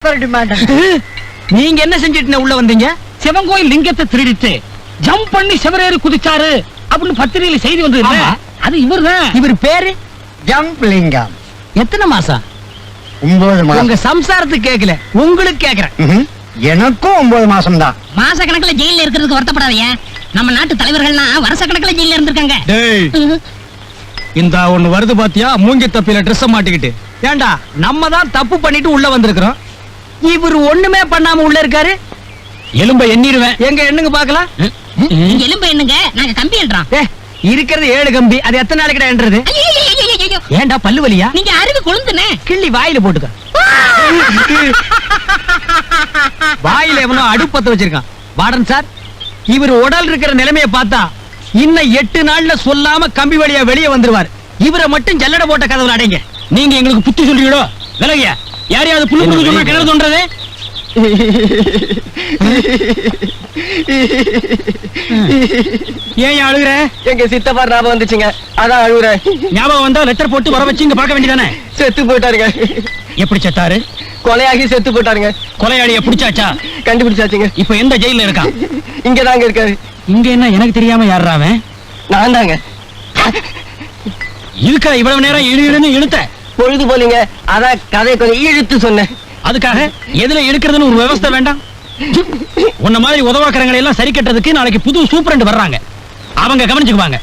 Paper demand. நீங்க என்ன செஞ்சுட்டு உள்ள வந்தீங்க? சிவன் கோயில் லிங்கத்தை திருடிட்டு ஜம்ப் பண்ணி சிவரேறி குதிச்சாரு அப்படின்னு பத்திரிகையில செய்தி வந்து அது இவர்தான். இவர் பேரு ஜம்ப் லிங்கம். எத்தனை மாசம்? 9 மாசம். உங்க சம்சாரத்துக்கு கேட்கல, உங்களுக்கு கேக்குறேன். எனக்கும் 9 மாசம் தான். மாச கணக்குல ஜெயில இருக்கிறதுக்கு வருத்தப்படாதீங்க. நம்ம நாட்டு தலைவர்கள்லாம் வருஷ கணக்குல ஜெயில இருந்திருக்காங்க. இந்த ஒண்ணு வருது பாத்தியா, மூங்கி தப்பில ட்ரெஸ் மாட்டிக்கிட்டு. ஏண்டா நம்ம தான் தப்பு பண்ணிட்டு உள்ள வந்திருக்கிறோம், இவர் ஒண்ணுமே பண்ணாம உள்ள இருக்காரு. எலும்ப எண்ணிடுவேன். எங்க எண்ணுங்க பாக்கலாம். எலும்பு என்னங்க, நாங்க கம்பி எழுறோம். இருக்கிறது 7 கம்பி, அது எத்தனை நாளைக்கு என்றது? ஏண்டா பல்லு வலியா? நீங்க அருகு கொழுந்துனே கிள்ளி வாயில போட்டுக்க. வாயில எவனோ அடுப்பத்த வச்சிருக்கான். வார்டன் சார், இவர் உடல் இருக்கிற நிலைமையை பார்த்தா இன்னும் 8 நாள்ல சொல்லாம கம்பி வழியா வெளியே வந்துருவார். இவரை மட்டும் ஜல்லட போட்ட கதவுல அடைங்க. நீங்க எங்களுக்கு புத்தி சொல்றீங்களோ? விலகிய யாரையாவது புல்லு புல்லு சொன்னா கிணறு தோன்றது? ஏன் அழுகுற? எங்க சித்தப்பா ஞாபகம் வந்துச்சுங்க, அதான் அழுகுறேன். ஞாபகம் வந்தா லெட்டர் போட்டு வர வச்சு இங்க பார்க்க வேண்டியதானே? செத்து போயிட்டாருங்க. எப்படி செத்தாரு? கொலையாகி செத்து போயிட்டாருங்க. கொலையாளிய பிடிச்சாச்சா? கண்டுபிடிச்சாச்சுங்க. இப்ப எந்த ஜெயில இருக்கான்? இங்கதாங்க இருக்காரு. இங்க என்ன எனக்கு தெரியாம யாராவன்? நான் தாங்க. இதுக்கா இவ்வளவு நேரம் இழுன்னு இழுத்த? பொழுது போலீங்க, அதான் கதை கொஞ்சம் இழுத்து சொன்னேன். அதுக்காக எதுல எடுக்கிறதுன்னு ஒரு விவஸ்தை வேண்டாம்? உன்ன மாதிரி உதவாக்கறங்களை எல்லாம் சரி கட்டுறதுக்கு நாளைக்கு புது சூப்பரண்ட் வர்றாங்க, அவங்க கவனிச்சுக்குவாங்க.